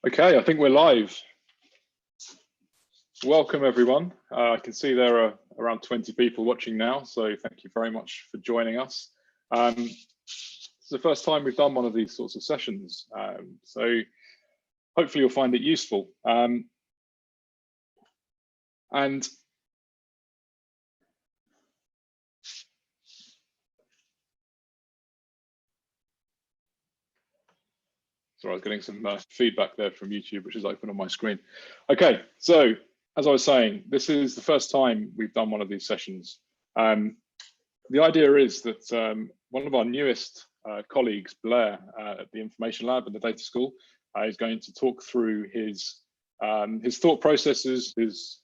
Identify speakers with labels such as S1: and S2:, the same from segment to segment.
S1: Okay, I think we're live. Welcome everyone. I can see there are around 20 people watching now, so thank you very much for joining us. It's the first time we've done one of these sorts of sessions, so hopefully you'll find it useful. Sorry, I was getting some feedback there from YouTube, which is open on my screen. Okay, so as I was saying, this is the first time we've done one of these sessions. The idea is that one of our newest colleagues, Blair, at the Information Lab at the Data School, is going to talk through his thought processes, his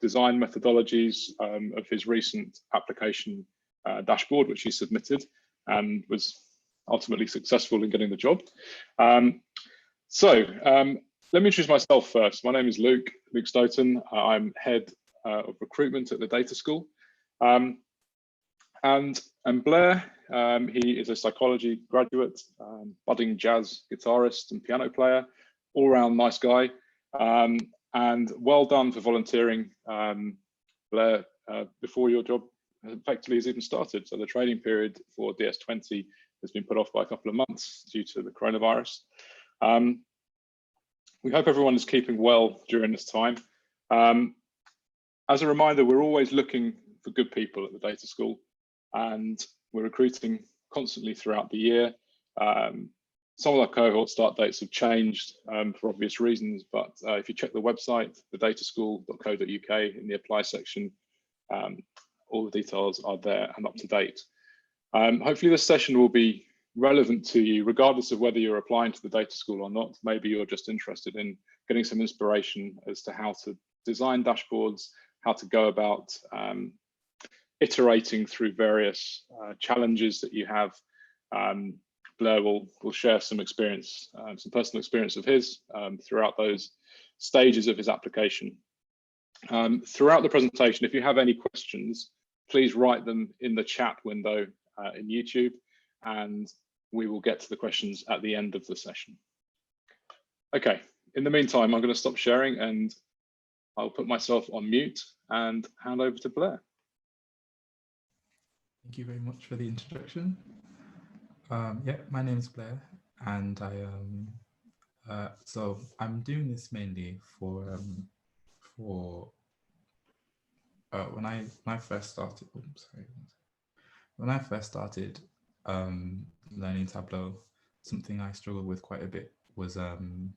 S1: design methodologies of his recent application dashboard, which he submitted and was ultimately successful in getting the job. Let me introduce myself first. My name is Luke Stoughton. I'm head of recruitment at the Data School. And Blair, he is a psychology graduate, budding jazz guitarist and piano player, all-round nice guy, and well done for volunteering, Blair, before your job effectively has even started. So the training period for DS20 has been put off by a couple of months due to the coronavirus. We hope everyone is keeping well during this time. As a reminder, we're always looking for good people at the Data School, and we're recruiting constantly throughout the year. Some of our cohort start dates have changed for obvious reasons, but if you check the website, thedataschool.co.uk, in the apply section, all the details are there and up to date. Hopefully this session will be relevant to you, regardless of whether you're applying to the Data School or not. Maybe you're just interested in getting some inspiration as to how to design dashboards, how to go about iterating through various challenges that you have. Blair will share some experience, some personal experience of his throughout those stages of his application. Throughout the presentation, if you have any questions, please write them in the chat window in YouTube, and we will get to the questions at the end of the session. Okay, in the meantime, I'm going to stop sharing and I'll put myself on mute and hand over to Blair.
S2: Thank you very much for the introduction. Yeah, my name is Blair, and so I'm doing this mainly for when I first started. When I first started learning Tableau, something I struggled with quite a bit was kind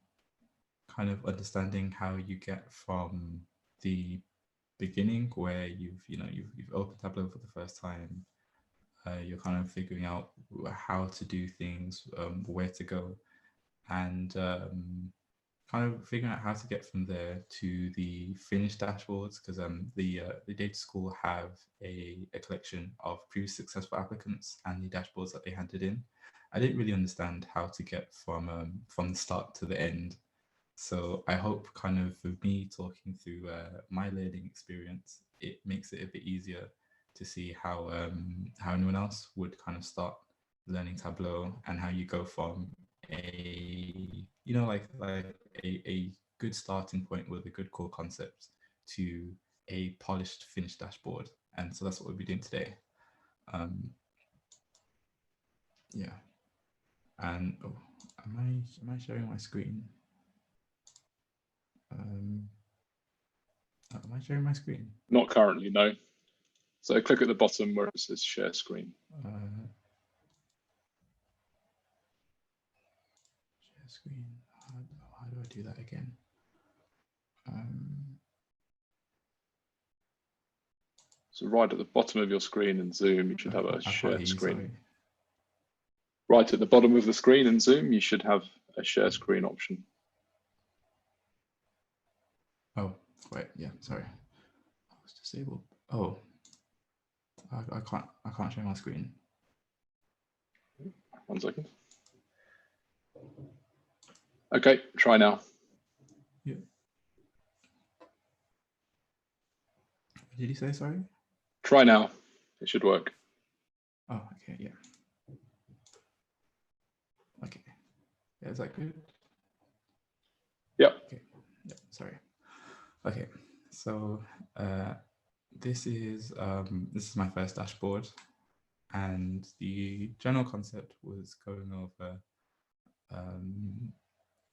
S2: of understanding how you get from the beginning, where you've opened Tableau for the first time. You're kind of figuring out how to do things, where to go, and kind of figuring out how to get from there to the finished dashboards, because the Data School have a collection of previous successful applicants and the dashboards that they handed in. I didn't really understand how to get from the start to the end. So I hope kind of with me talking through my learning experience, it makes it a bit easier to see how anyone else would kind of start learning Tableau, and how you go from a a good starting point with a good core concept to a polished finished dashboard. And so that's what we'll be doing today. Yeah. And oh, am I sharing my screen? Am I sharing my screen?
S1: Not currently, no. So click at the bottom where it says share screen.
S2: Share screen. How do I do that again?
S1: So right at the bottom of your screen in Zoom, you should have a share screen.
S2: Sorry.
S1: Right at the bottom of the screen in Zoom, you should have a share screen option.
S2: Oh, wait, yeah, sorry. I was disabled. Oh, I can't share my screen.
S1: 1 second. Okay, try now.
S2: Yeah. What did you say, sorry?
S1: Try now, it should work.
S2: Oh, okay, yeah. Okay, yeah, is that good? Okay, so this is my first dashboard, and the general concept was going over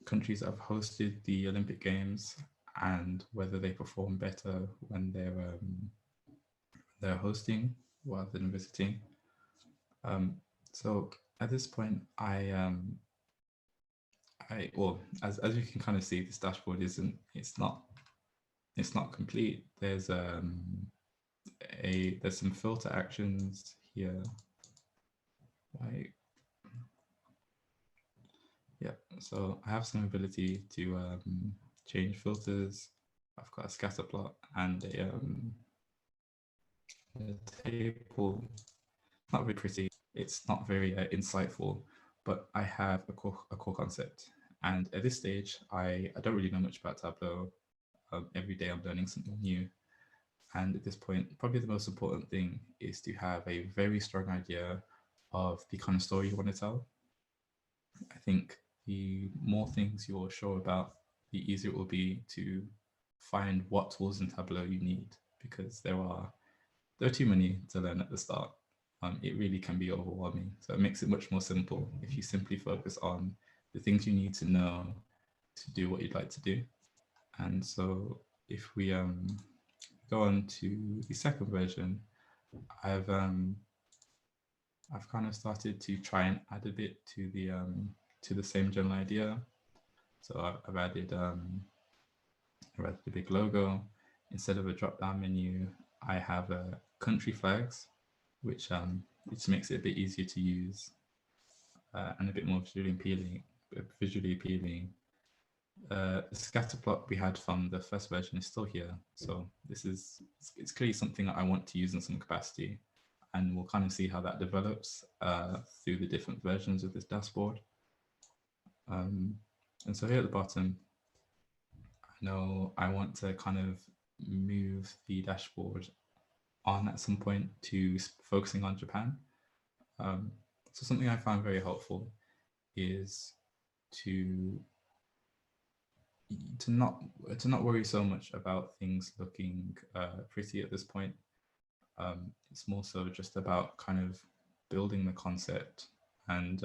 S2: countries that have hosted the Olympic Games and whether they perform better when they're hosting rather than visiting. So at this point, well, as you can kind of see, this dashboard it's not complete. There's some filter actions here. Like, yeah, so I have some ability to change filters. I've got a scatter plot and a table. Not very pretty. It's not very insightful, but I have a core concept. And at this stage, I don't really know much about Tableau. Every day I'm learning something new. And at this point, probably the most important thing is to have a very strong idea of the kind of story you want to tell. I think the more things you're sure about, the easier it will be to find what tools in Tableau you need, because there are too many to learn at the start. It really can be overwhelming. So it makes it much more simple if you simply focus on the things you need to know to do what you'd like to do. And so if we go on to the second version, I've kind of started to try and add a bit to the same general idea. So I've added a big logo. Instead of a drop-down menu, I have country flags, which makes it a bit easier to use and a bit more visually appealing. The scatter plot we had from the first version is still here, so it's clearly something that I want to use in some capacity, and we'll kind of see how that develops through the different versions of this dashboard. And so here at the bottom, I know I want to kind of move the dashboard on at some point to focusing on Japan. So something I found very helpful is to not worry so much about things looking pretty at this point. It's more so just about kind of building the concept and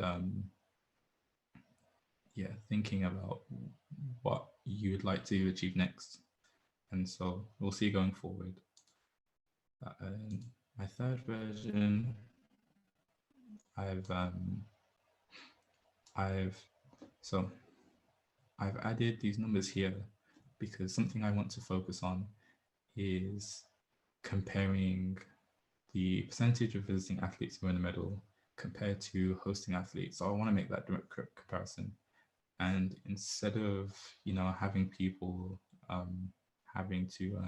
S2: thinking about what you'd like to achieve next. And so we'll see going forward. My third version, I've added these numbers here because something I want to focus on is comparing the percentage of visiting athletes who win a medal compared to hosting athletes. So I want to make that direct comparison. And instead of having people having to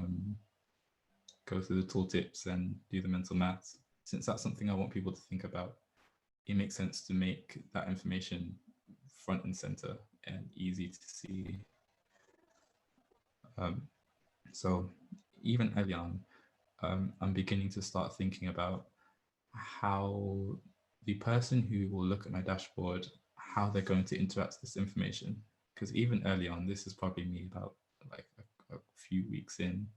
S2: go through the tooltips and do the mental maths, since that's something I want people to think about, it makes sense to make that information front and center and easy to see. So even early on, I'm beginning to start thinking about how the person who will look at my dashboard, how they're going to interact with this information. Because even early on, this is probably me about like a few weeks in,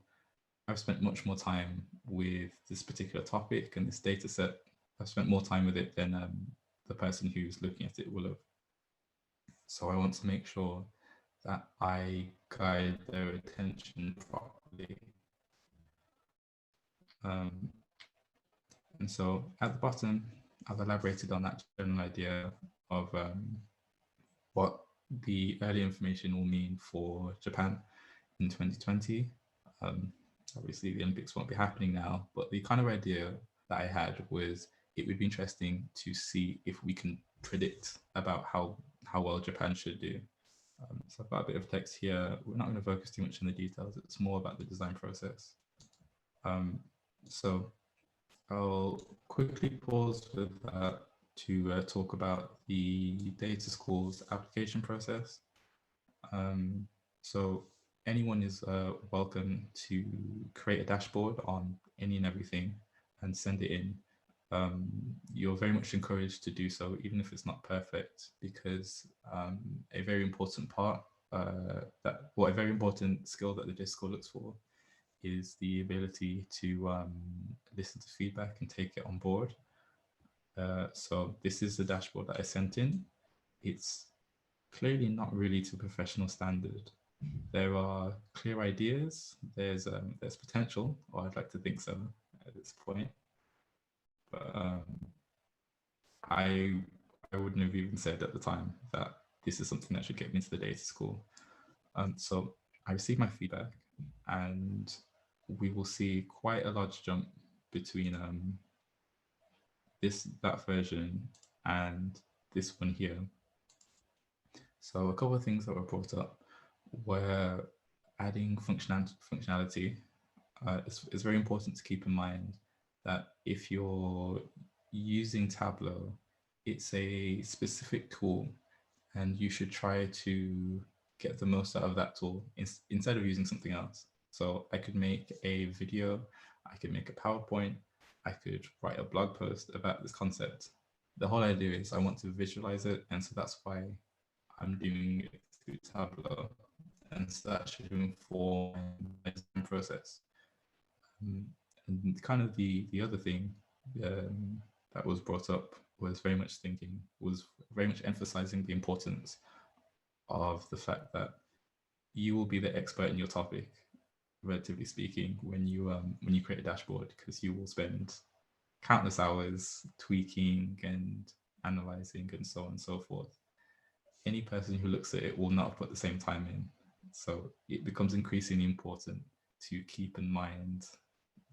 S2: I've spent much more time with this particular topic and this data set. I've spent more time with it than the person who's looking at it will have. So I want to make sure that I guide their attention properly. And so at the bottom, I've elaborated on that general idea of what the early information will mean for Japan in 2020. Obviously, the Olympics won't be happening now, but the kind of idea that I had was it would be interesting to see if we can predict about how well Japan should do. So I've got a bit of text here. We're not going to focus too much on the details. It's more about the design process. So I'll quickly pause with that to talk about the data schools application process. So anyone is welcome to create a dashboard on any and everything and send it in. You're very much encouraged to do so, even if it's not perfect, because a very important part a very important skill that the data school looks for is the ability to listen to feedback and take it on board. So this is the dashboard that I sent in. It's clearly not really to professional standard. There are clear ideas. There's potential, or I'd like to think so at this point. But I wouldn't have even said at the time that this is something that should get me into the data school. So I received my feedback, and we will see quite a large jump between that version and this one here. So a couple of things that were brought up were adding functionality. It's very important to keep in mind that if you're using Tableau, it's a specific tool, and you should try to get the most out of that tool instead of using something else. So I could make a video, I could make a PowerPoint, I could write a blog post about this concept. The whole idea is I want to visualize it, and so that's why I'm doing it through Tableau, and so that should inform my design process. And kind of the other thing that was brought up was very much emphasizing the importance of the fact that you will be the expert in your topic, relatively speaking, when you create a dashboard, because you will spend countless hours tweaking and analyzing and so on and so forth. Any person who looks at it will not put the same time in. So it becomes increasingly important to keep in mind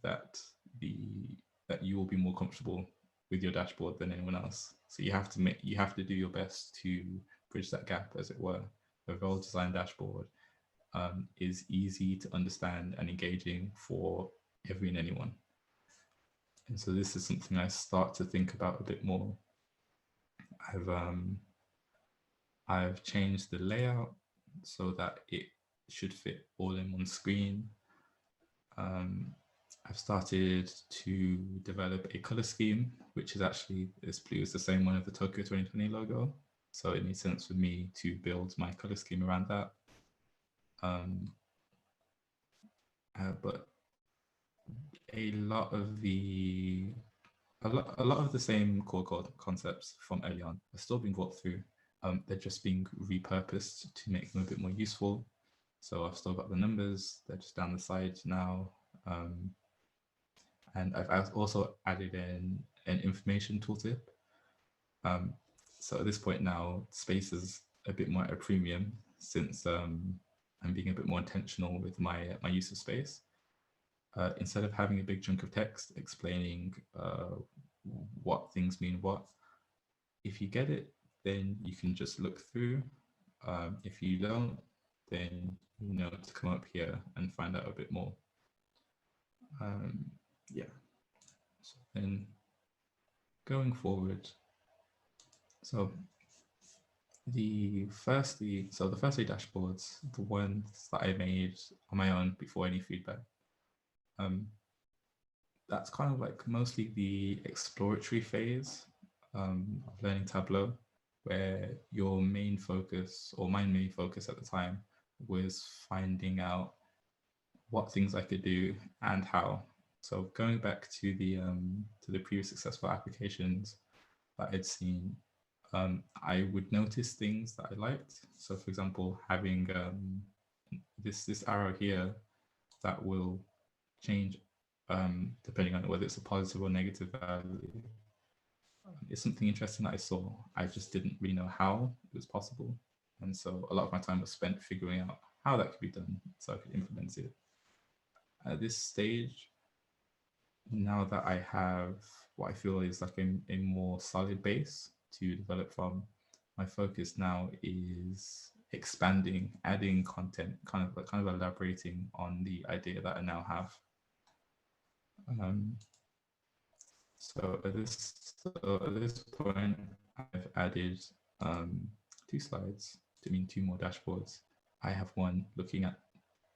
S2: that you will be more comfortable with your dashboard than anyone else. So you have to do your best to bridge that gap, as it were. A well-designed dashboard is easy to understand and engaging for every and anyone. And so this is something I start to think about a bit more. I've changed the layout so that it should fit all in one screen. I've started to develop a color scheme, which is actually this blue is the same one of the Tokyo 2020 logo. So it made sense for me to build my color scheme around that. But a lot of the same core concepts from early on are still being brought through. They're just being repurposed to make them a bit more useful. So I've still got the numbers, they're just down the side now. And I've also added in an information tooltip. So at this point now, space is a bit more at a premium, since I'm being a bit more intentional with my use of space. Instead of having a big chunk of text explaining what things mean what, if you get it, then you can just look through. If you don't, then you know to come up here and find out a bit more. Yeah. So then going forward, so the first three dashboards, the ones that I made on my own before any feedback, that's kind of like mostly the exploratory phase of learning Tableau, where your main focus, or my main focus at the time, was finding out what things I could do and how. So going back to the previous successful applications that I'd seen, I would notice things that I liked. So for example, having this arrow here that will change depending on whether it's a positive or negative value. It's something interesting that I saw. I just didn't really know how it was possible. And so a lot of my time was spent figuring out how that could be done so I could implement it. At this stage, now that I have what I feel is like a more solid base to develop from, my focus now is expanding, adding content, kind of elaborating on the idea that I now have. So at this point, I've added 2 slides, two more dashboards. I have one looking at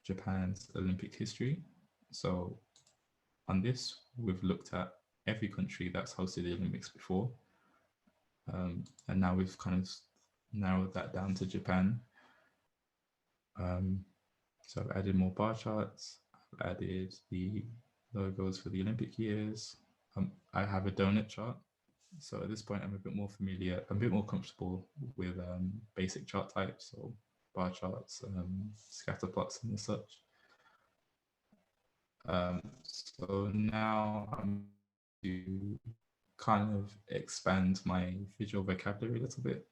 S2: Japan's Olympic history. So on this, we've looked at every country that's hosted the Olympics before. And now we've kind of narrowed that down to Japan. So I've added more bar charts. I've added the logos for the Olympic years. I have a donut chart. So at this point, I'm a bit more familiar, I'm a bit more comfortable with basic chart types, so bar charts, scatter plots and such. So now I'm to kind of expand my visual vocabulary a little bit.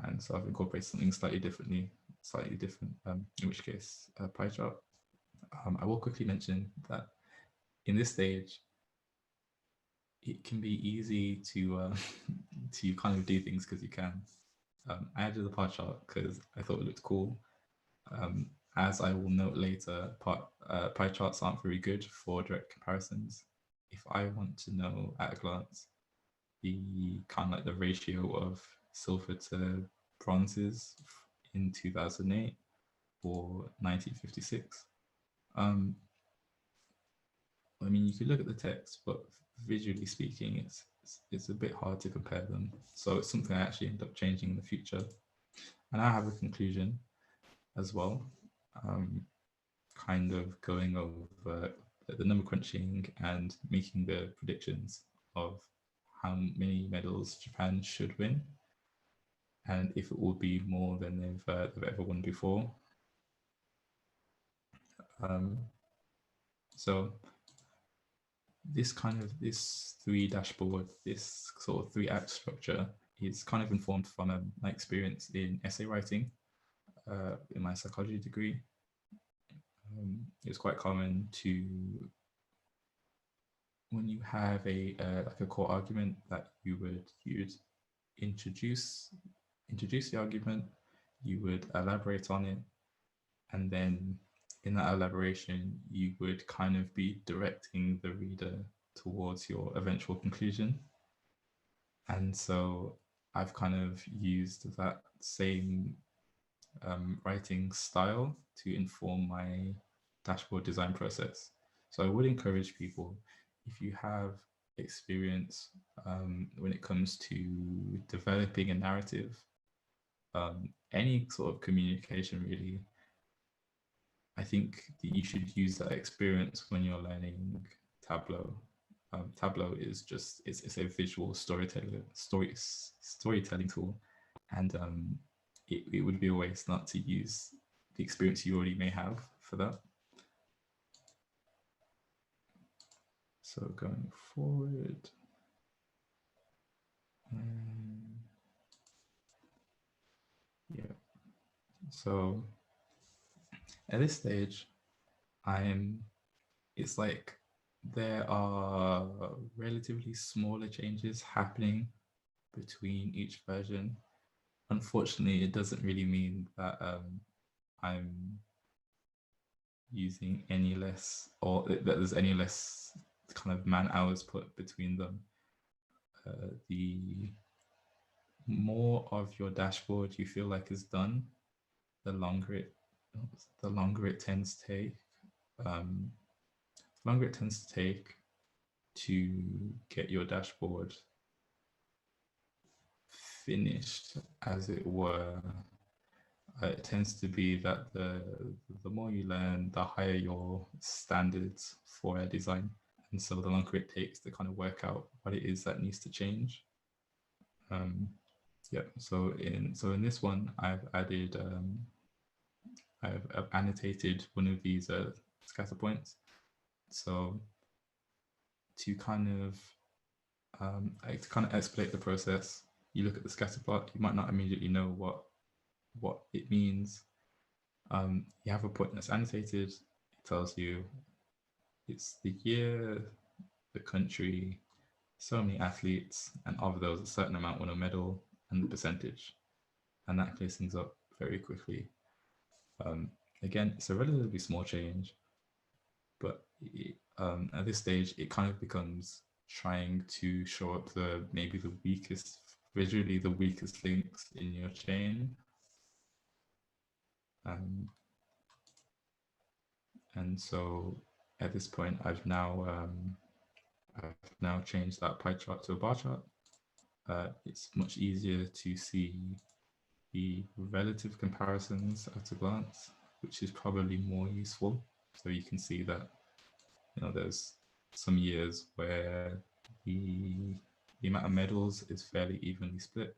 S2: And so I've incorporated something slightly different, in which case a pie chart. I will quickly mention that in this stage, it can be easy to to kind of do things because you can. I added the pie chart because I thought it looked cool. As I will note later, pie charts aren't very good for direct comparisons. If I want to know at a glance the kind of like the ratio of silver to bronzes in 2008 or 1956, I mean, you could look at the text, but visually speaking, it's a bit hard to compare them. So it's something I actually end up changing in the future. And I have a conclusion as well, kind of going over the number crunching and making the predictions of how many medals Japan should win, and if it will be more than they've ever won before. So this three dashboard, this sort of 3-act structure is kind of informed from my experience in essay writing in my psychology degree. It's quite common to, when you have like a core argument, that you'd introduce the argument, you would elaborate on it, and then in that elaboration, you would kind of be directing the reader towards your eventual conclusion. And so I've kind of used that same writing style to inform my dashboard design process. So I would encourage people, if you have experience when it comes to developing a narrative, any sort of communication really, I think that you should use that experience when you're learning Tableau. Tableau is just, it's a visual storytelling tool, and it would be a waste not to use the experience you already may have for that. So going forward, yeah. So at this stage, it's like there are relatively smaller changes happening between each version. Unfortunately, it doesn't really mean that I'm using any less, or that there's any less kind of man hours put between them. The more of your dashboard you feel like is done, the longer it tends to take. Longer it tends to take to get your dashboard finished, as it were. It tends to be that the more you learn, the higher your standards for a design, and so the longer it takes to kind of work out what it is that needs to change. Yeah. So in this one, I've added I've annotated one of these scatter points. So to kind of exploit the process, you look at the scatter plot, you might not immediately know what it means. You have a point that's annotated. It tells you it's the year, the country, so many athletes, and of those a certain amount won a medal, and the percentage. And that clears things up very quickly. Again, it's a relatively small change, but at this stage, it kind of becomes trying to show up visually the weakest links in your chain. And so at this point, I've now changed that pie chart to a bar chart. It's much easier to see the relative comparisons at a glance which is probably more useful. So you can see that, you know, there's some years where the amount of medals is fairly evenly split,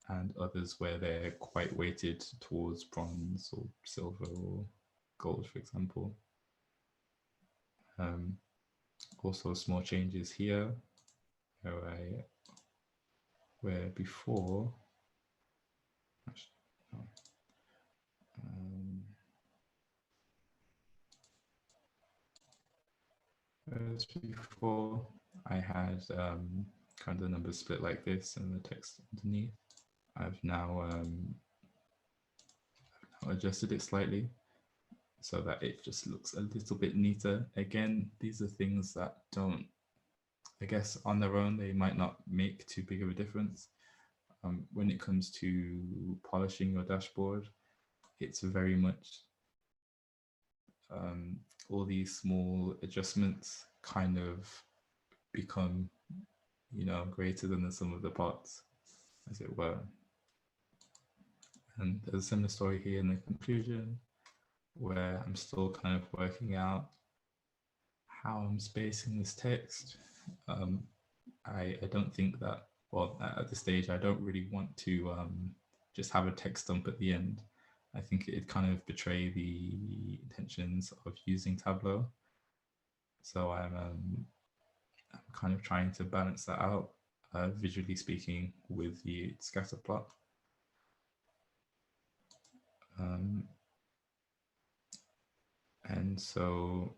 S2: and others where they're quite weighted towards bronze or silver or gold, for example. Also small changes here where before, whereas before I had kind of the numbers split like this and the text underneath. I've now adjusted it slightly so that it just looks a little bit neater. Again, these are things that don't, I guess on their own, they might not make too big of a difference. When it comes to polishing your dashboard, it's very much all these small adjustments kind of become, you know, greater than the sum of the parts, as it were. And there's a similar story here in the conclusion, where I'm still kind of working out how I'm spacing this text. I don't think that, well, at this stage, I don't really want to just have a text dump at the end. I think it'd kind of betray the intentions of using Tableau. So I'm kind of trying to balance that out, visually speaking, with the scatter plot. And so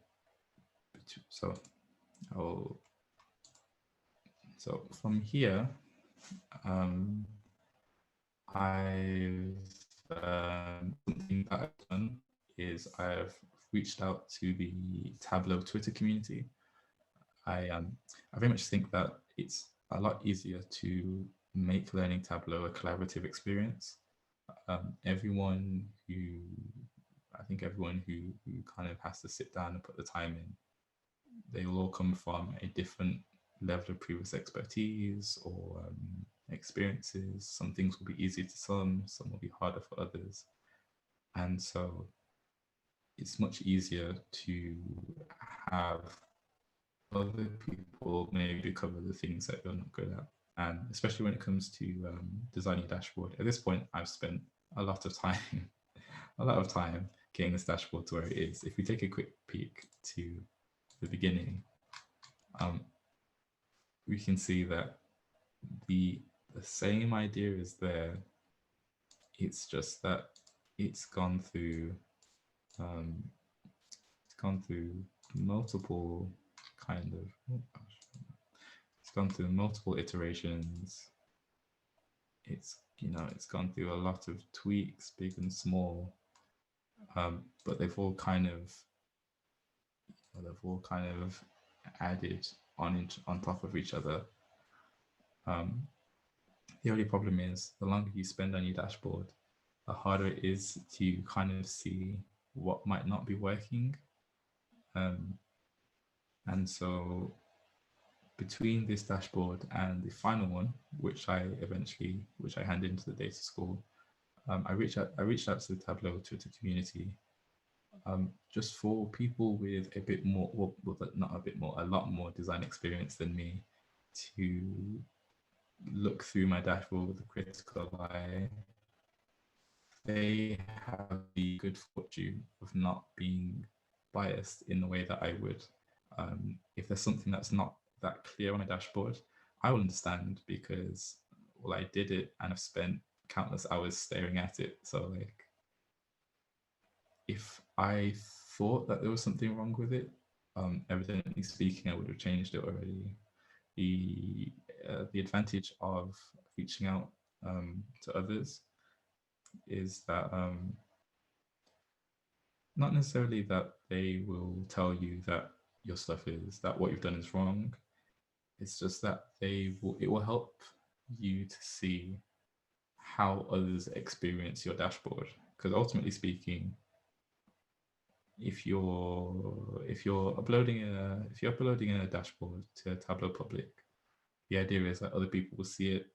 S2: from here, something that I've done is I've reached out to the Tableau Twitter community. I very much think that it's a lot easier to make learning Tableau a collaborative experience. Everyone who kind of has to sit down and put the time in, they will all come from a different level of previous expertise or experiences. Some things will be easier to some will be harder for others. And so it's much easier to have other people maybe cover the things that you're not good at. And especially when it comes to designing a dashboard. At this point, I've spent a lot of time getting this dashboard to where it is. If we take a quick peek to the beginning, we can see that the same idea is there. It's just that it's gone through multiple iterations. It's gone through a lot of tweaks, big and small, but they've all kind of added on top of each other. The only problem is the longer you spend on your dashboard, the harder it is to kind of see what might not be working. And so between this dashboard and the final one, which I handed into the data school, I reached out to the Tableau Twitter community, just for people with a bit more, well, not a bit more, a lot more design experience than me, to look through my dashboard with a critical eye. They have the good fortune of not being biased in the way that I would. If there's something that's not that clear on a dashboard, I will understand, because, well, I did it and I've spent countless hours staring at it. So like, if I thought that there was something wrong with it, evidently speaking, I would have changed it already. The advantage of reaching out to others is that not necessarily that they will tell you that your stuff that what you've done is wrong. It's just that it will help you to see how others experience your dashboard. Because ultimately speaking, if you're uploading a dashboard to Tableau Public, the idea is that other people will see it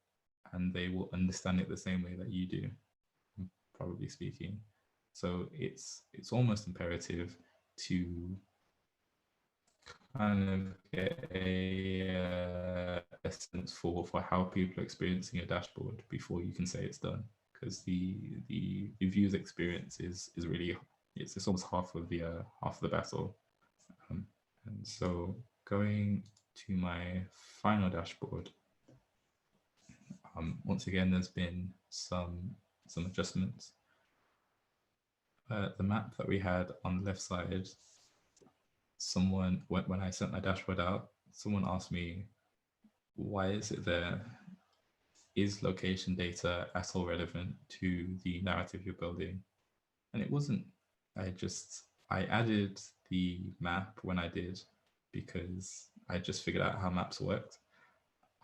S2: and they will understand it the same way that you do, probably speaking. So it's almost imperative to kind of get a sense for how people are experiencing a dashboard before you can say it's done, because the views experience is really, it's almost half of the battle. And so going to my final dashboard, once again, there's been some adjustments. The map that we had on the left side, someone, when I sent my dashboard out, someone asked me, why is it there? Is location data at all relevant to the narrative you're building? And it wasn't. I added the map when I did, because I just figured out how maps worked.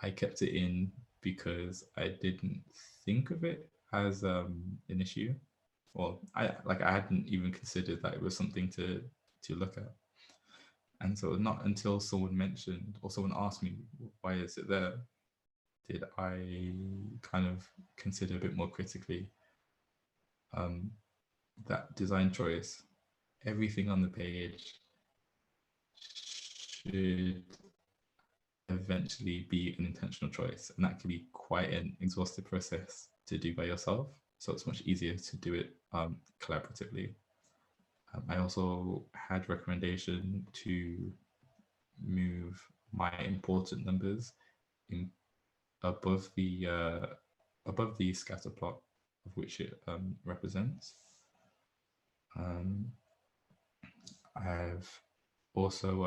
S2: I kept it in because I didn't think of it as an issue. Well, I hadn't even considered that it was something to look at. And so not until someone mentioned, or someone asked me, why is it there, did I kind of consider a bit more critically that design choice. Everything on the page should eventually be an intentional choice, and that can be quite an exhaustive process to do by yourself. So it's much easier to do it collaboratively. I also had recommendation to move my important numbers in above the scatter plot of which it represents. I've also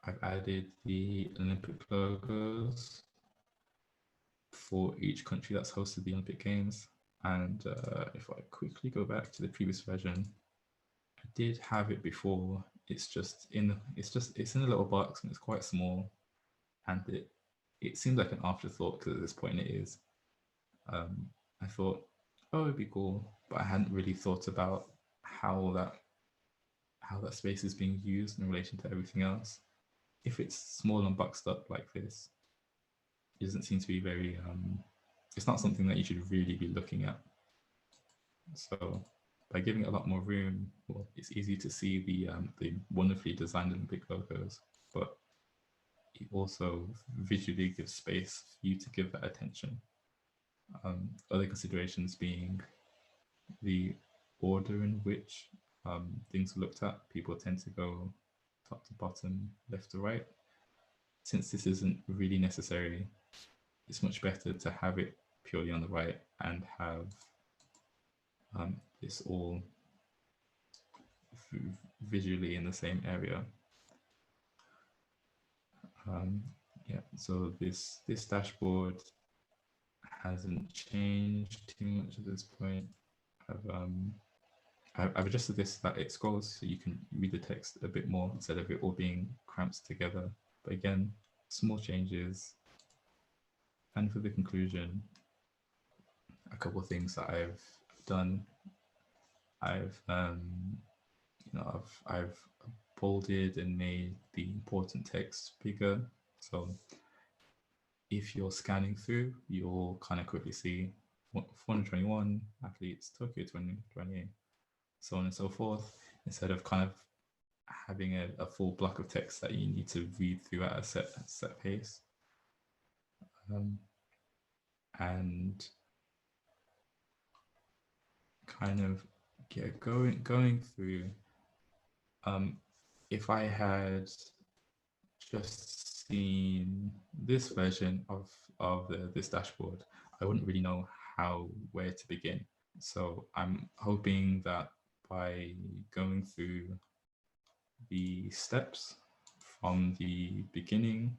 S2: I've added the Olympic logos for each country that's hosted the Olympic Games. And if I quickly go back to the previous version, I did have it before. It's in a little box and it's quite small, and it seems like an afterthought, because at this point it is. I thought, oh, it'd be cool, but I hadn't really thought about how that space is being used in relation to everything else. If it's small and boxed up like this, it doesn't seem to be very, it's not something that you should really be looking at. So by giving it a lot more room, well, it's easy to see the wonderfully designed Olympic logos, but it also visually gives space for you to give that attention. Other considerations being the order in which things are looked at. People tend to go top to bottom, left to right. Since this isn't really necessary, it's much better to have it purely on the right and have this all visually in the same area. Yeah, so this dashboard hasn't changed too much at this point. I've adjusted this so that it scrolls so you can read the text a bit more instead of it all being cramped together. But again, small changes. And for the conclusion, a couple of things that I've done. I've bolded and made the important text bigger. So if you're scanning through, you'll kind of quickly see 421 athletes, Tokyo 2028, so on and so forth, instead of kind of having a full block of text that you need to read through at a set pace. And kind of going through, if I had just seen this version of this dashboard, I wouldn't really know where to begin. So I'm hoping that by going through the steps from the beginning,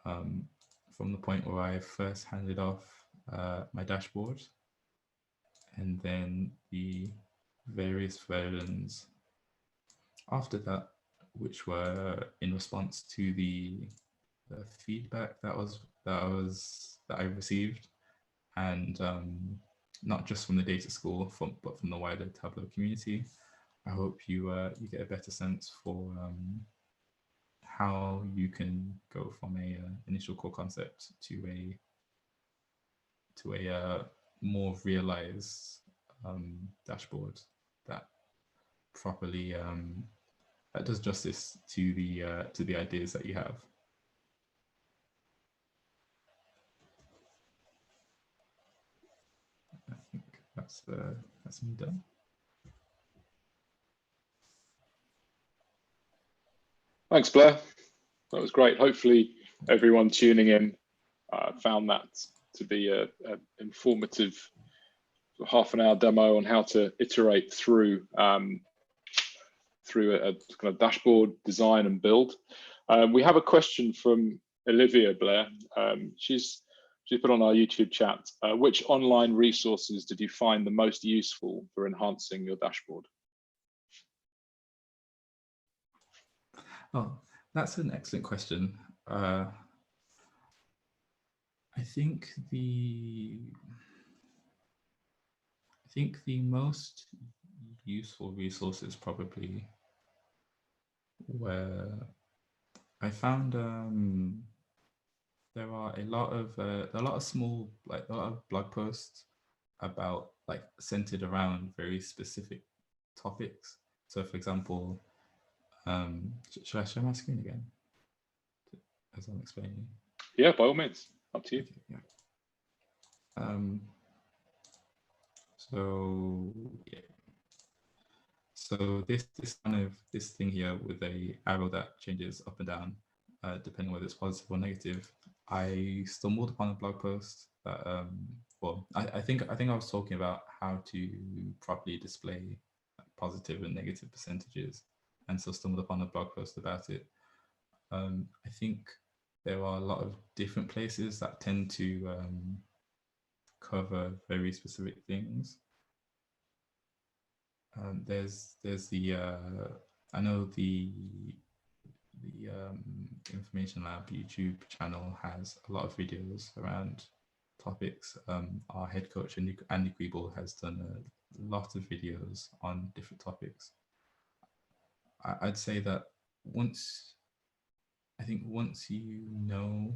S2: from the point where I first handed off my dashboard, and then the various versions after that, which were in response to the feedback that I received, and not just from the data school, but from the wider Tableau community. I hope you get a better sense for how you can go from a initial core concept to a more realized dashboard that properly that does justice to the ideas that you have. I think that's me done.
S1: Thanks, Blair. That was great. Hopefully everyone tuning in found that to be a informative half-an-hour demo on how to iterate through through a kind of dashboard design and build. We have a question from Olivia, Blair. She's put on our YouTube chat, which online resources did you find the most useful for enhancing your dashboard?
S2: Oh, that's an excellent question. I think the most useful resources probably where I found there are a lot of small, like a lot of blog posts about centered around very specific topics. So for example, should I share my screen again as I'm explaining?
S1: Yeah, by all means, up to you.
S2: Okay, yeah. So yeah. So this thing here with a arrow that changes up and down, depending whether it's positive or negative. I stumbled upon a blog post that, well, I think I was talking about how to properly display positive and negative percentages, and so stumbled upon a blog post about it. I think there are a lot of different places that tend to cover very specific things. There's the I know the Information Lab YouTube channel has a lot of videos around topics. Our head coach Andy Griebel has done a lot of videos on different topics. I'd say that once you know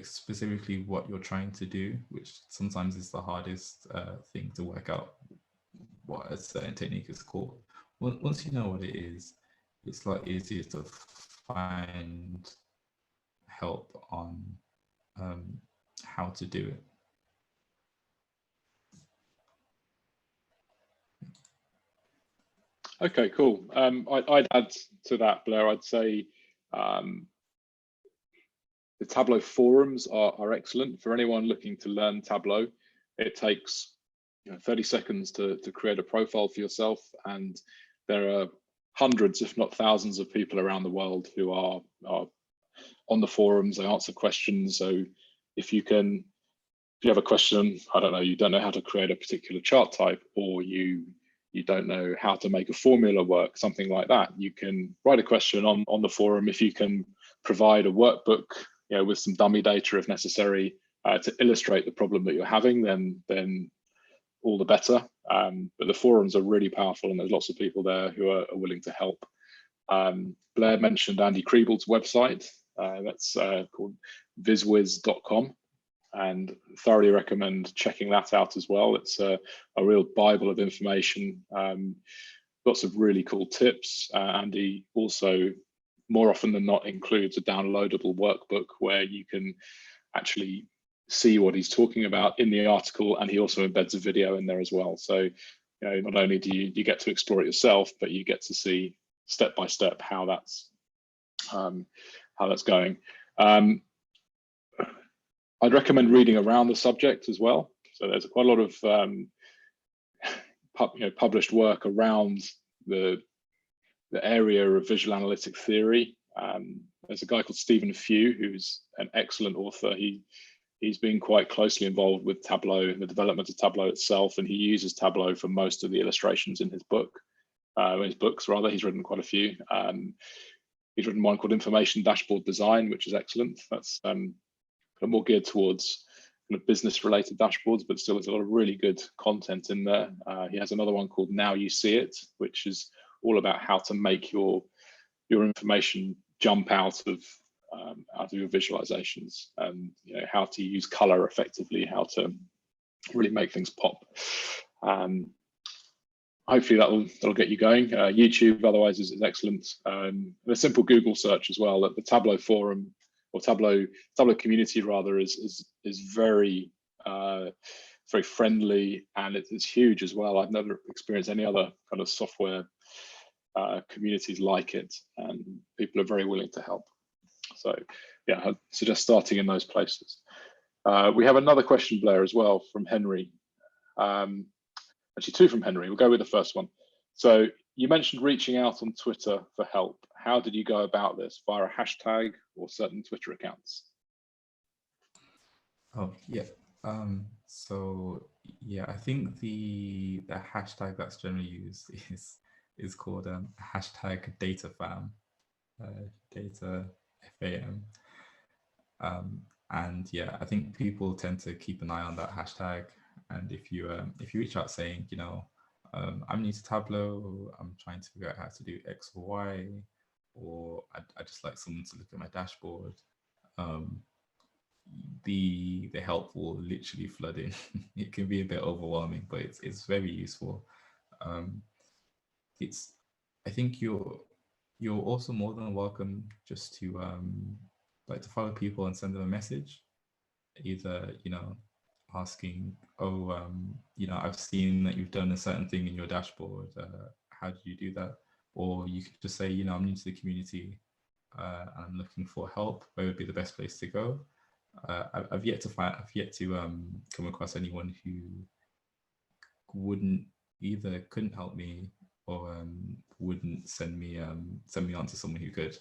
S2: specifically what you're trying to do, which sometimes is the hardest thing to work out what a certain technique is called. Once you know what it is, it's a lot easier to find help on how to do it.
S1: Okay, cool. I'd add to that, Blair. I'd say the Tableau forums are excellent for anyone looking to learn Tableau. It takes 30 seconds to create a profile for yourself, and there are hundreds, if not thousands, of people around the world who are on the forums. They answer questions. So if you have a question, I don't know, you don't know how to create a particular chart type, or you don't know how to make a formula work, something like that, you can write a question on the forum. If you can provide a workbook, with some dummy data if necessary, to illustrate the problem that you're having, then all the better. But the forums are really powerful, and there's lots of people there who are willing to help. Blair mentioned Andy Griebel's website. That's called viz-related.com, and thoroughly recommend checking that out as well. It's a real Bible of information. Lots of really cool tips. Andy also, more often than not, includes a downloadable workbook where you can actually see what he's talking about in the article, and he also embeds a video in there as well. So not only do you get to explore it yourself, but you get to see step by step how that's going. I'd recommend reading around the subject as well. So there's quite a lot of published work around the area of visual analytic theory. There's a guy called Stephen Few, who's an excellent author. He's been quite closely involved with Tableau and the development of Tableau itself, and he uses Tableau for most of the illustrations in his books. He's written quite a few. He's written one called Information Dashboard Design, which is excellent. That's more geared towards kind of business-related dashboards, but still there's a lot of really good content in there. He has another one called Now You See It, which is all about how to make your information jump out of your visualizations, and how to use color effectively, how to really make things pop. Hopefully that'll get you going. YouTube otherwise is excellent. And a simple Google search as well. At the Tableau forum or Tableau community rather is very very friendly, and it's huge as well. I've never experienced any other kind of software communities like it, and people are very willing to help. So yeah, I suggest starting in those places. We have another question, Blair, as well from Henry. Actually, two from Henry. We'll go with the first one. So you mentioned reaching out on Twitter for help. How did you go about this? Via a hashtag or certain Twitter accounts?
S2: Oh, yeah. So yeah, I think the hashtag that's generally used is called hashtag datafam, data FAM. And yeah, I think people tend to keep an eye on that hashtag. And if you reach out saying, you know, I'm new to Tableau, I'm trying to figure out how to do X or Y, or I just like someone to look at my dashboard, the help will literally flood in. It can be a bit overwhelming, but it's very useful. I think you're also more than welcome just to like to follow people and send them a message, either, you know, asking, oh, you know, I've seen that you've done a certain thing in your dashboard. How did you do that? Or you could just say, you know, I'm new to the community and I'm looking for help. Where would be the best place to go? I've yet to come across anyone who couldn't help me or wouldn't send me on to someone who could.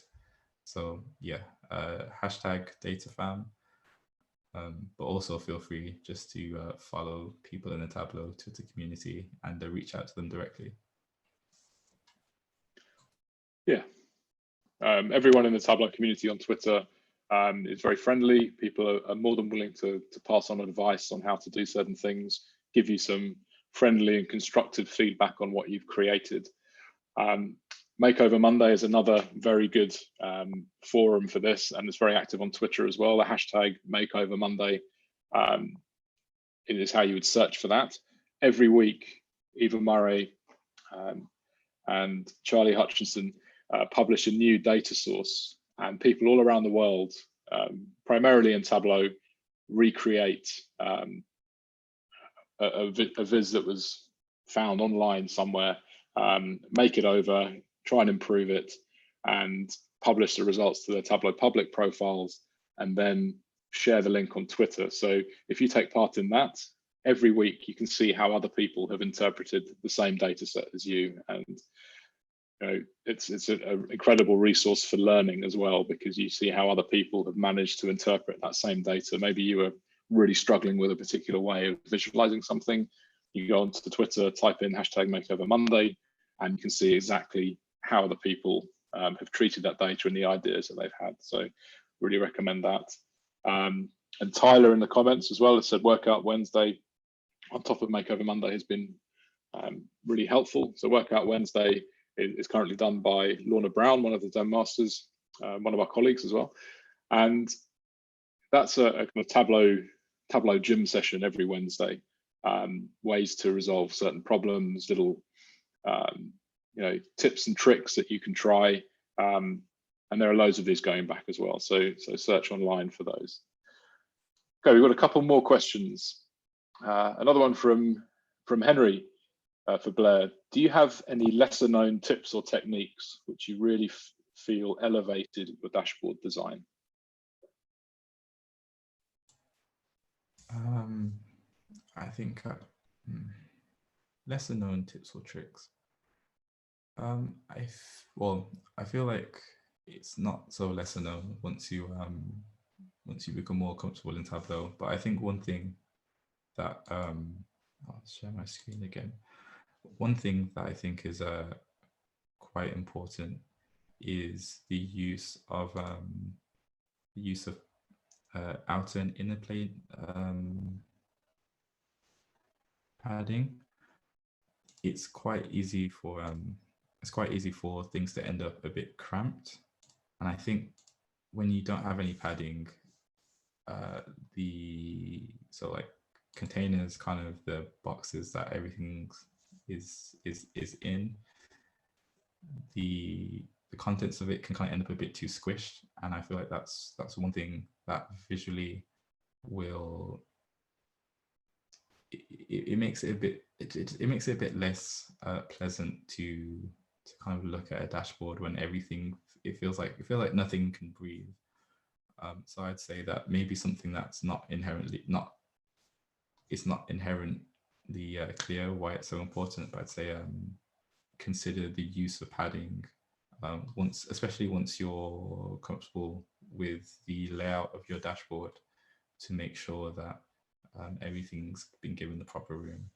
S2: So yeah, hashtag datafam. But also feel free just to follow people in the Tableau Twitter community and reach out to them directly.
S1: Yeah, everyone in the Tableau community on Twitter is very friendly. People are more than willing to pass on advice on how to do certain things, give you some friendly and constructive feedback on what you've created. Makeover Monday is another very good forum for this, and it's very active on Twitter as well. The hashtag Makeover Monday it is how you would search for that. Every week, Eva Murray and Charlie Hutchinson publish a new data source, and people all around the world, primarily in Tableau, recreate a viz that was found online somewhere, make it over, try and improve it, and publish the results to their Tableau public profiles, and then share the link on Twitter. So if you take part in that, every week you can see how other people have interpreted the same data set as you. And you know, it's an incredible resource for learning as well, because you see how other people have managed to interpret that same data. Maybe you were really struggling with a particular way of visualizing something. You go onto Twitter, type in hashtag Makeover Monday, and you can see exactly how other people have treated that data and the ideas that they've had. So really recommend that. And Tyler in the comments as well has said Workout Wednesday on top of Makeover Monday has been really helpful. So Workout Wednesday is currently done by Lorna Brown, one of the Den Masters, one of our colleagues as well. And that's a kind of Tableau gym session every Wednesday. Ways to resolve certain problems, little you know, tips and tricks that you can try, and there are loads of these going back as well. So search online for those. Okay, we've got a couple more questions. Another one from Henry for Blair. Do you have any lesser known tips or techniques which you really feel elevated your dashboard design?
S2: I think lesser known tips or tricks. I feel like it's not so lesser known once you become more comfortable in Tableau. But I think one thing that I'll share my screen again. One thing that I think is quite important is the use of outer and inner plane padding. It's quite easy for things to end up a bit cramped, and I think when you don't have any padding, containers, kind of the boxes that everything is in, the contents of it can kind of end up a bit too squished, and I feel like that's one thing that visually will it makes it a bit it makes it a bit less pleasant to kind of look at a dashboard when everything it feels like nothing can breathe. So I'd say that maybe something that's not inherently clear why it's so important, but I'd say consider the use of padding especially once you're comfortable with the layout of your dashboard, to make sure that everything's been given the proper room.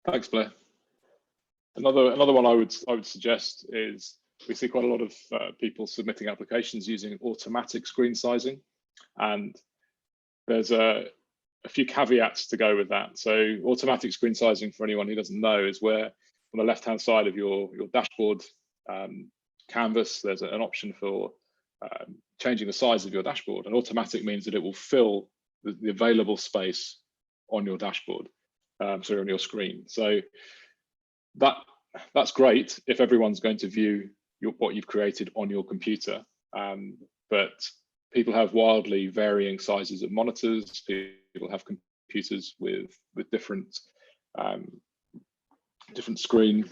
S1: Thanks, Blair. Another one I would suggest is we see quite a lot of people submitting applications using automatic screen sizing, and there's a few caveats to go with that. So automatic screen sizing, for anyone who doesn't know, is where on the left-hand side of your dashboard canvas, there's an option for changing the size of your dashboard, and automatic means that it will fill the available space on your dashboard, sorry, on your screen. So that's great if everyone's going to view what you've created on your computer, but people have wildly varying sizes of monitors. People have computers with different screen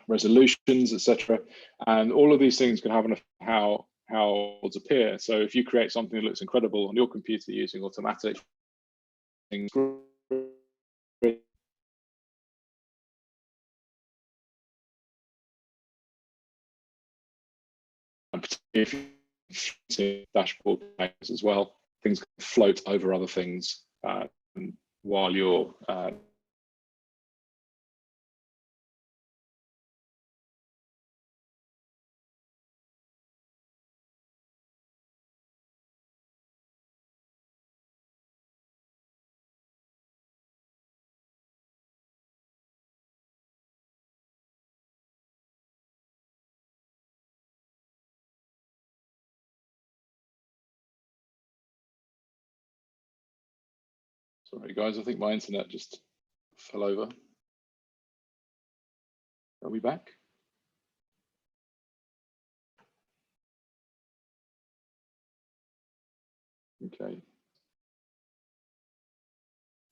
S1: resolutions, etc. And all of these things can have an effect on how words appear. So if you create something that looks incredible on your computer using automatic, if you dashboard as well, things can float over other things while you're sorry guys, I think my internet just fell over. Are we back? Okay.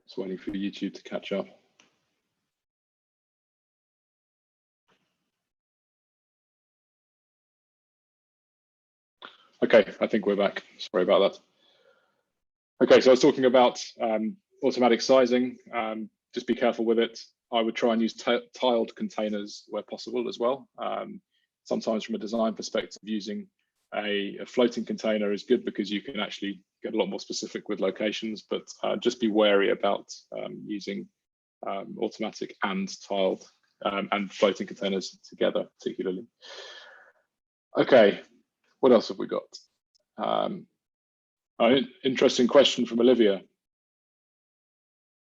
S1: Just waiting for YouTube to catch up. Okay, I think we're back. Sorry about that. Okay, so I was talking about automatic sizing. Just be careful with it. I would try and use tiled containers where possible as well. Sometimes from a design perspective, using a floating container is good because you can actually get a lot more specific with locations, but just be wary about using automatic and tiled and floating containers together, particularly. Okay, what else have we got? Interesting question from Olivia.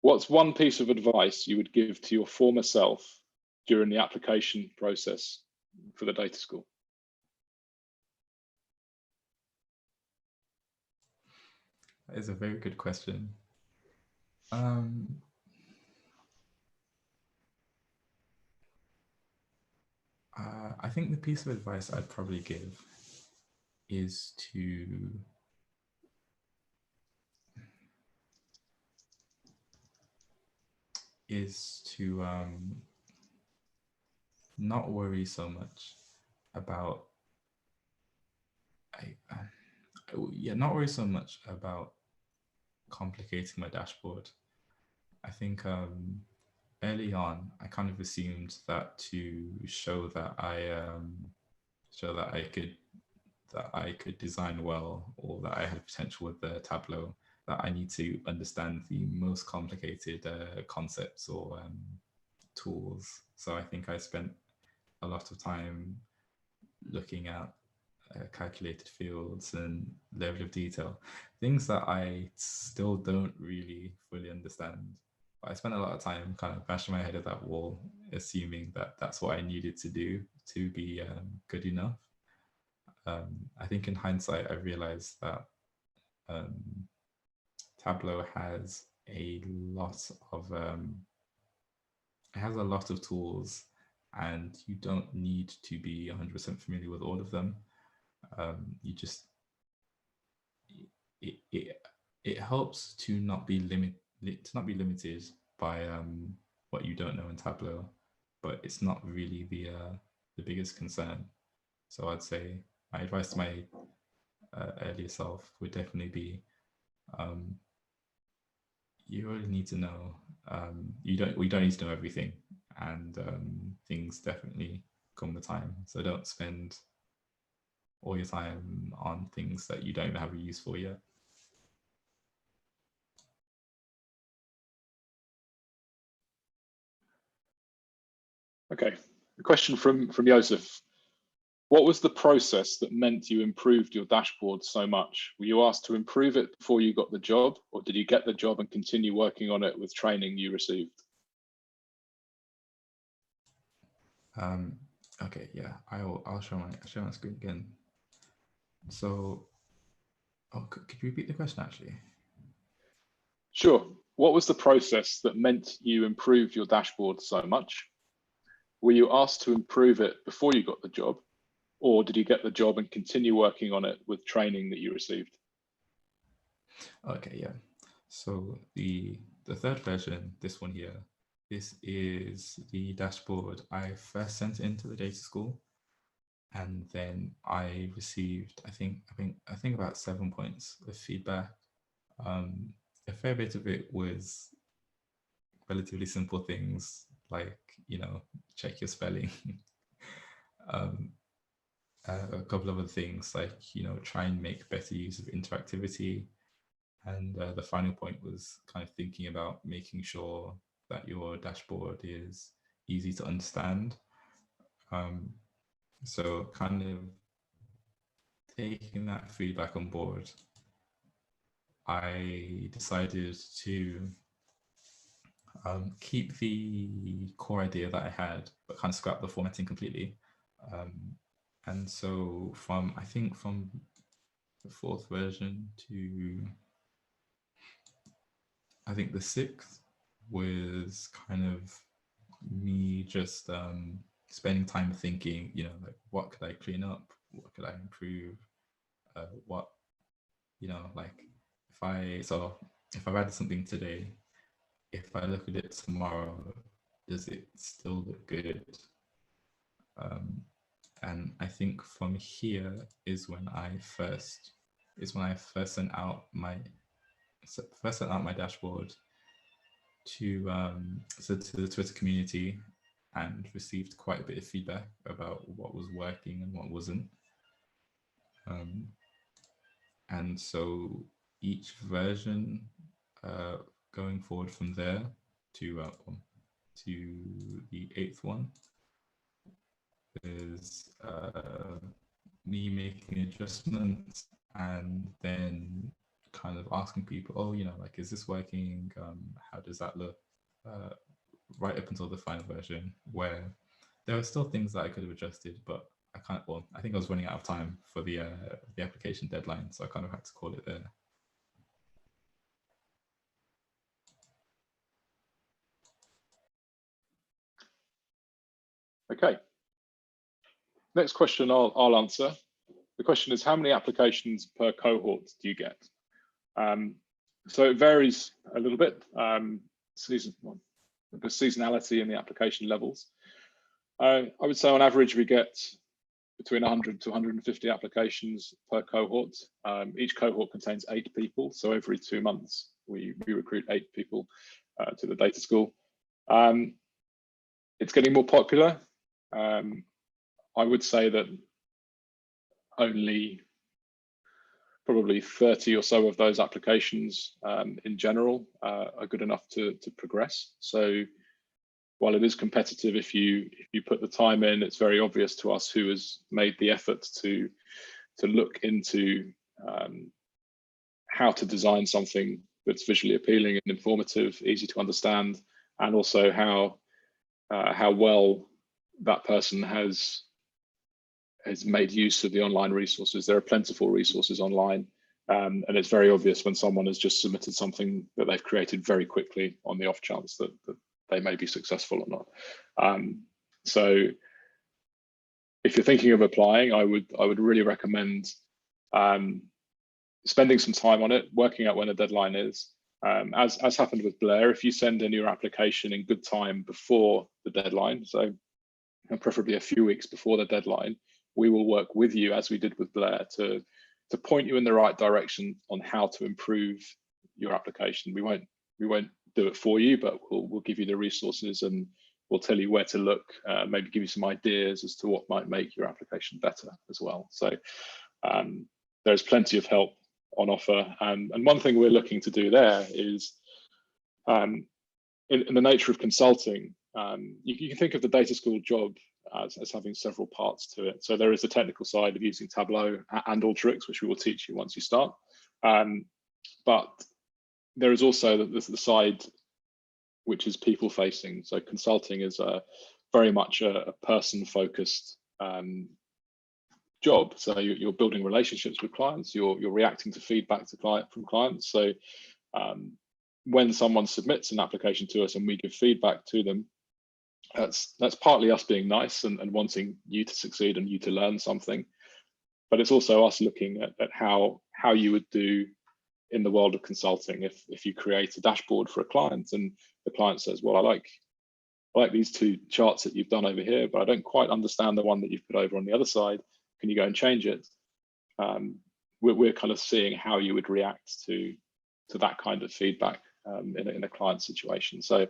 S1: What's one piece of advice you would give to your former self during the application process for the data school?
S2: That is a very good question. I think the piece of advice I'd probably give is to not worry so much about not worry so much about complicating my dashboard. I think early on I kind of assumed that to show that I could design well, or that I had potential with the Tableau, that I need to understand the most complicated concepts or tools. So I think I spent a lot of time looking at calculated fields and level of detail, things that I still don't really fully understand. But I spent a lot of time kind of bashing my head at that wall, assuming that that's what I needed to do to be good enough. I think in hindsight, I realized that Tableau has a lot of tools, and you don't need to be 100% familiar with all of them. You just it helps to not be limited by what you don't know in Tableau, but it's not really the biggest concern. So I'd say my advice to my earlier self would definitely be, you really need to know. We don't need to know everything, and things definitely come with time. So don't spend all your time on things that you don't even have a use for yet.
S1: Okay, a question from Joseph. What was the process that meant you improved your dashboard so much? Were you asked to improve it before you got the job, or did you get the job and continue working on it with training you received?
S2: Okay, yeah, I'll show my screen again. So, could you repeat the question actually?
S1: Sure. What was the process that meant you improved your dashboard so much? Were you asked to improve it before you got the job, or did you get the job and continue working on it with training that you received?
S2: Okay, yeah. So the third version, this one here, this is the dashboard I first sent into the data school, and then I received, I think about 7 points of feedback. A fair bit of it was relatively simple things like, check your spelling. A couple of other things like, try and make better use of interactivity. And the final point was kind of thinking about making sure that your dashboard is easy to understand. So kind of taking that feedback on board, I decided to keep the core idea that I had, but kind of scrap the formatting completely. And so from the fourth version to I think the sixth was kind of me just spending time thinking, like what could I clean up? What could I improve? What, like if I've added something today, if I look at it tomorrow, does it still look good? And I think from here is when I first sent out my dashboard to the Twitter community, and received quite a bit of feedback about what was working and what wasn't. And so each version going forward from there to the 8th one is me making adjustments and then kind of asking people, oh, like, is this working? How does that look? Right up until the final version, where there were still things that I could have adjusted, but I think I was running out of time for the application deadline, so I kind of had to call it there.
S1: Okay. Next question I'll answer. The question is, how many applications per cohort do you get? So it varies a little bit. The seasonality and the application levels. I would say on average we get between 100 to 150 applications per cohort. Each cohort contains 8 people, so every 2 months we recruit 8 people to the data school. It's getting more popular. I would say that only probably 30 or so of those applications in general are good enough to progress. So while it is competitive, if you put the time in, it's very obvious to us who has made the effort to look into how to design something that's visually appealing and informative, easy to understand, and also how well that person has made use of the online resources. There are plentiful resources online, and it's very obvious when someone has just submitted something that they've created very quickly on the off chance that they may be successful or not. So if you're thinking of applying, I would really recommend spending some time on it, working out when a deadline is. As happened with Blair, if you send in your application in good time before the deadline, so preferably a few weeks before the deadline, we will work with you, as we did with Blair, to point you in the right direction on how to improve your application. We won't do it for you, but we'll give you the resources, and we'll tell you where to look, maybe give you some ideas as to what might make your application better as well. So there's plenty of help on offer. And one thing we're looking to do there is, in the nature of consulting, you can think of the data school job as having several parts to it. So there is the technical side of using Tableau and Alteryx, which we will teach you once you start. But there is also the side which is people facing. So consulting is very much a person focused job. So you're building relationships with clients, you're reacting to feedback from clients. So when someone submits an application to us and we give feedback to them, that's partly us being nice and wanting you to succeed and you to learn something, but it's also us looking at how you would do in the world of consulting if you create a dashboard for a client and the client says, well, I like these two charts that you've done over here, but I don't quite understand the one that you've put over on the other side. Can you go and change it? We're kind of seeing how you would react to that kind of feedback in a client situation. So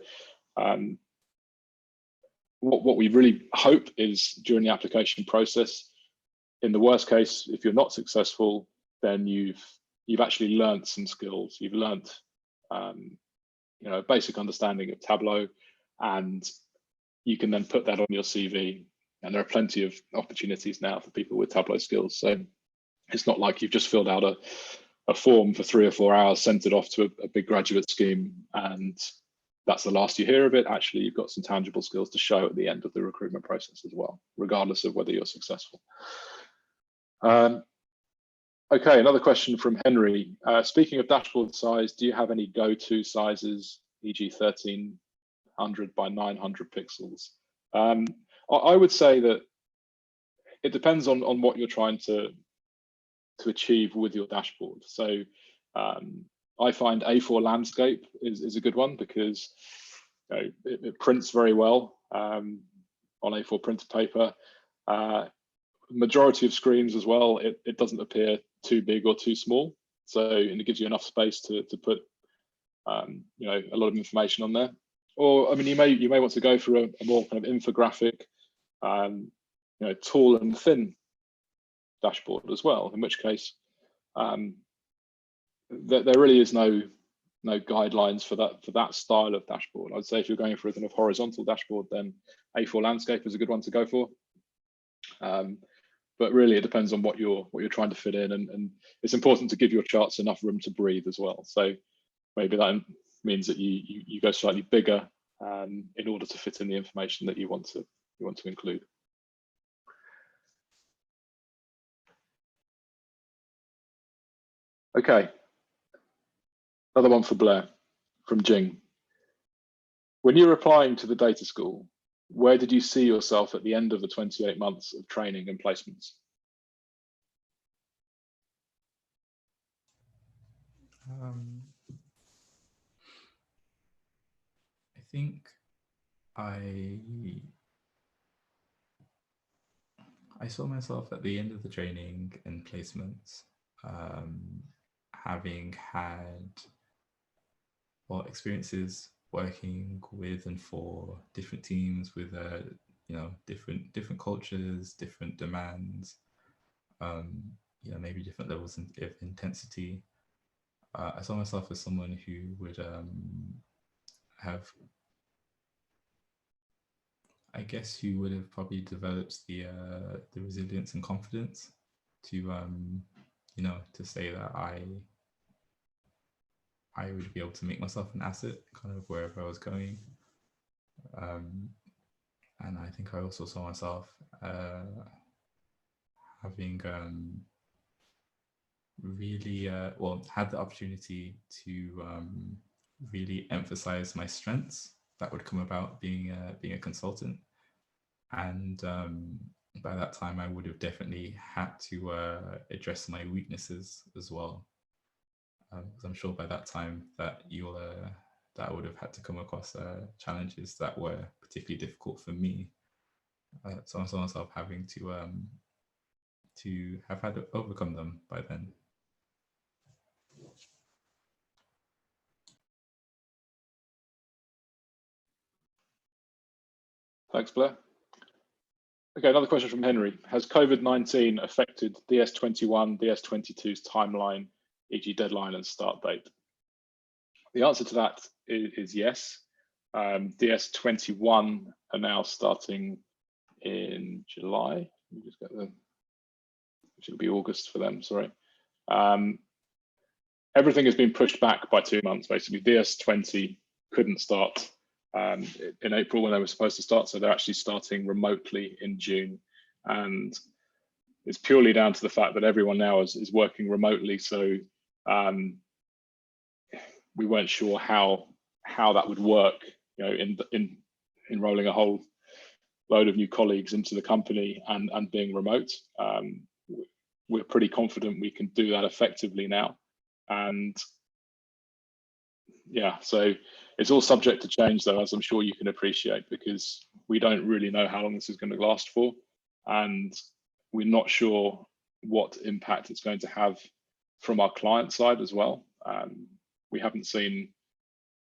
S1: what we really hope is during the application process, in the worst case, if you're not successful, then you've actually learned some skills. You've learned a basic understanding of Tableau, and you can then put that on your CV. And there are plenty of opportunities now for people with Tableau skills. So it's not like you've just filled out a form for 3 or 4 hours, sent it off to a big graduate scheme, and that's the last you hear of it. Actually, you've got some tangible skills to show at the end of the recruitment process as well, regardless of whether you're successful. Okay, another question from Henry. Speaking of dashboard size, do you have any go-to sizes, e.g. 1300 by 900 pixels? I would say that it depends on what you're trying to achieve with your dashboard. So I find A4 landscape is a good one because it prints very well on A4 printed paper. Majority of screens as well, it doesn't appear too big or too small. So, and it gives you enough space to put a lot of information on there. Or, I mean, you may want to go for a more kind of infographic, tall and thin dashboard as well, in which case there really is no guidelines for that style of dashboard. I'd say if you're going for a kind of horizontal dashboard, then A4 landscape is a good one to go for. But really, it depends on what you're trying to fit in, and it's important to give your charts enough room to breathe as well. So maybe that means that you go slightly bigger in order to fit in the information that you want to include. Okay, another one for Blair from Jing. When you're applying to the data school, where did you see yourself at the end of the 28 months of training and placements?
S2: I think I saw myself at the end of the training and placements, having had experiences working with and for different teams with different cultures, different demands, maybe different levels of intensity. I saw myself as someone who would who would have probably developed the resilience and confidence to to say that I would be able to make myself an asset kind of wherever I was going. And I think I also saw myself having really, had the opportunity to really emphasize my strengths that would come about being a consultant. And by that time, I would have definitely had to address my weaknesses as well. Because I'm sure by that time that that I would have had to come across challenges that were particularly difficult for me. So I saw myself having to have had to overcome them by then.
S1: Thanks, Blair. Okay, another question from Henry. Has COVID-19 affected DS21, DS22's timeline, e.g. deadline and start date? The answer to that is yes. DS21 are now starting in July. Let me just get the, which will be August for them, sorry. Everything has been pushed back by 2 months, basically. DS20 couldn't start in April when they were supposed to start, so they're actually starting remotely in June. And it's purely down to the fact that everyone now is working remotely, so we weren't sure how that would work, you know, in enrolling a whole load of new colleagues into the company and being remote. We're pretty confident we can do that effectively now. And yeah, so it's all subject to change though, as I'm sure you can appreciate, because we don't really know how long this is going to last for. And we're not sure what impact it's going to have from our client side as well. We haven't seen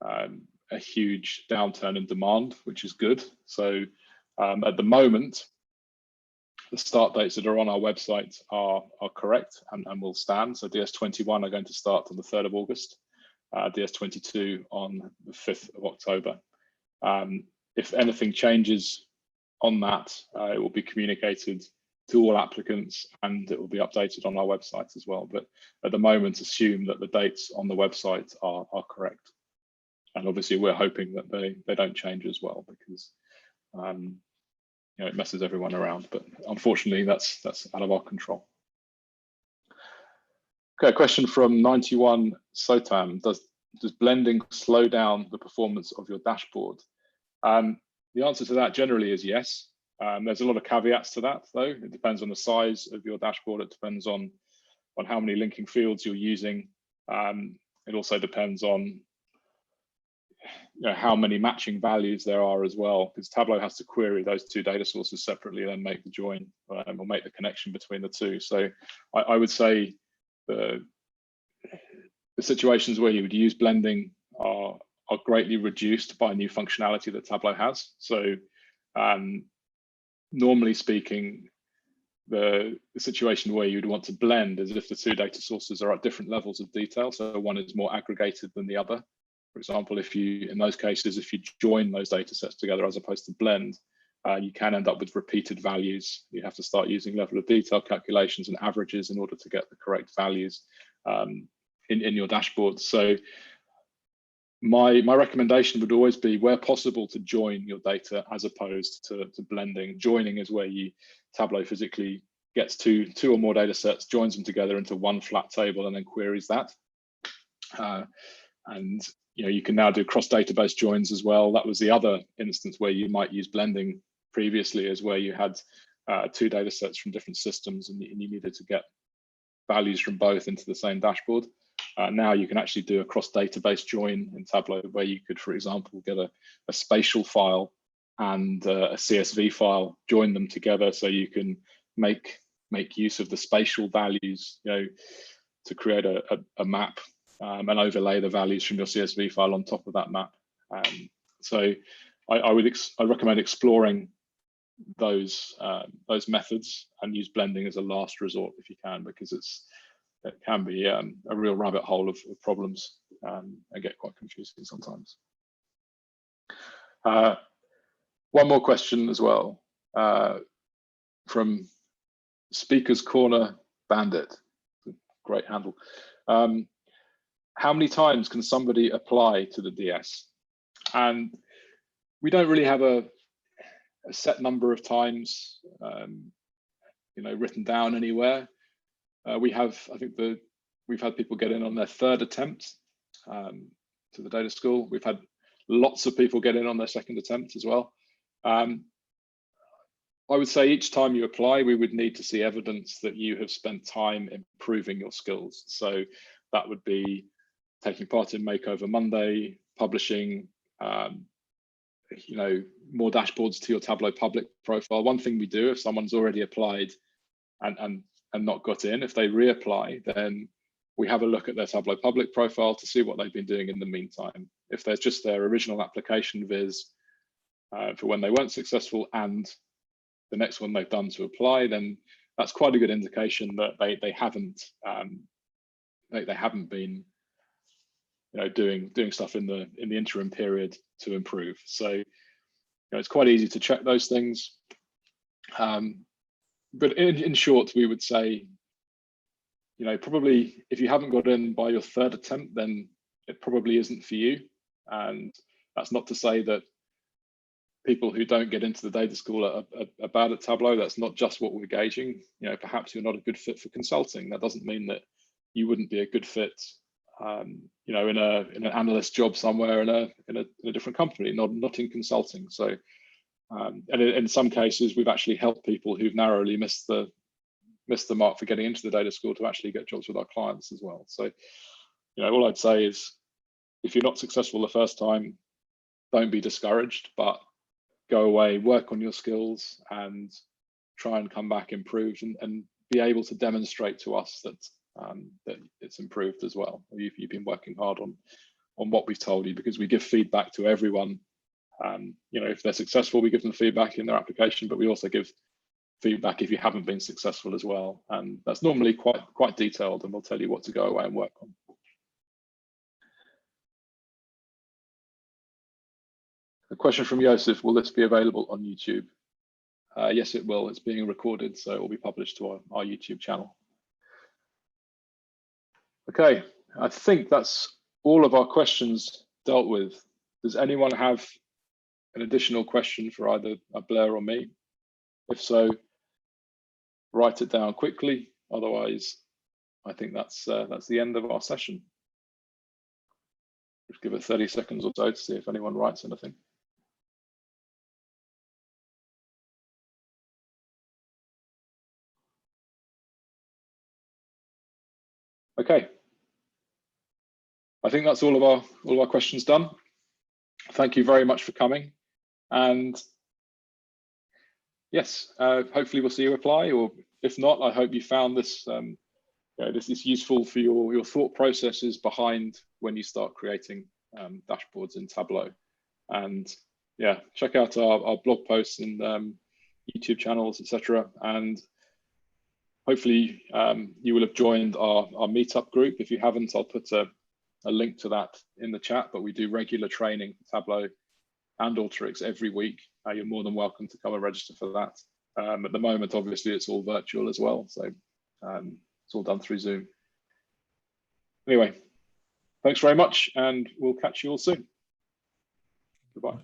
S1: a huge downturn in demand, which is good. So at the moment, the start dates that are on our website are correct and will stand. So DS21 are going to start on the 3rd of August, DS22 on the 5th of October. If anything changes on that, it will be communicated to all applicants and it will be updated on our website as well. But at the moment, assume that the dates on the website are correct. And obviously we're hoping that they don't change as well, because you know, it messes everyone around, but unfortunately that's out of our control. Okay, a question from 91 Sotam. Does blending slow down the performance of your dashboard? The answer to that generally is yes. There's a lot of caveats to that though. It depends on the size of your dashboard. It depends on how many linking fields you're using. It also depends on, you know, how many matching values there are as well, because Tableau has to query those two data sources separately and then make the join or make the connection between the two. So I would say the situations where you would use blending are greatly reduced by new functionality that Tableau has. So normally speaking, the situation where you'd want to blend is if the two data sources are at different levels of detail. So one is more aggregated than the other. For example, in those cases, if you join those data sets together as opposed to blend, you can end up with repeated values. You have to start using level of detail calculations and averages in order to get the correct values in your dashboard. So my recommendation would always be, where possible, to join your data as opposed to blending. Joining is where Tableau physically gets two or more data sets, joins them together into one flat table, and then queries that. And you know, you can now do cross-database joins as well. That was the other instance where you might use blending previously, is where you had two data sets from different systems and you needed to get values from both into the same dashboard. Now you can actually do a cross-database join in Tableau, where you could, for example, get a spatial file and a CSV file, join them together, so you can make use of the spatial values, you know, to create a map. And overlay the values from your CSV file on top of that map. So I recommend exploring those methods and use blending as a last resort if you can, because it can be a real rabbit hole of problems and get quite confusing sometimes. One more question as well from Speakers Corner Bandit. Great handle. how many times can somebody apply to the DS? And we don't really have a set number of times, written down anywhere. I think we've had people get in on their third attempt to the data school. We've had lots of people get in on their second attempt as well. I would say each time you apply, we would need to see evidence that you have spent time improving your skills. So that would be taking part in Makeover Monday, publishing, more dashboards to your Tableau public profile. One thing we do if someone's already applied and not got in, if they reapply, then we have a look at their Tableau public profile to see what they've been doing in the meantime. If there's just their original application viz for when they weren't successful and the next one they've done to apply, then that's quite a good indication that they haven't been doing stuff in the interim period to improve. So it's quite easy to check those things. But in short, we would say, probably if you haven't got in by your third attempt, then it probably isn't for you. And that's not to say that people who don't get into the data school are bad at Tableau. That's not just what we're gauging. Perhaps you're not a good fit for consulting. That doesn't mean that you wouldn't be a good fit, in an analyst job somewhere in a different company, not in consulting. So, and in some cases, we've actually helped people who've narrowly missed the mark for getting into the data school to actually get jobs with our clients as well. So, all I'd say is, if you're not successful the first time, don't be discouraged, but go away, work on your skills, and try and come back improved, and be able to demonstrate to us that it's improved as well. You've been working hard on what we've told you, because we give feedback to everyone. If they're successful, we give them feedback in their application, but we also give feedback if you haven't been successful as well. And that's normally quite detailed, and we'll tell you what to go away and work on. A question from Joseph: will this be available on YouTube? Yes, it will. It's being recorded, so it will be published to our YouTube channel. Okay, I think that's all of our questions dealt with. Does anyone have an additional question for either Blair or me? If so, write it down quickly. Otherwise, I think that's the end of our session. Just give it 30 seconds or so to see if anyone writes anything. Okay, I think that's all of our questions done. Thank you very much for coming, and yes, hopefully we'll see you apply, or if not, I hope you found this this is useful for your thought processes behind when you start creating dashboards in Tableau. And yeah, check out our blog posts and YouTube channels, etc. And hopefully you will have joined our meetup group. If you haven't, I'll put a link to that in the chat, but we do regular training for Tableau and Alteryx every week. You're more than welcome to come and register for that. At the moment, obviously, it's all virtual as well, so it's all done through Zoom. Anyway, thanks very much, and we'll catch you all soon. Goodbye.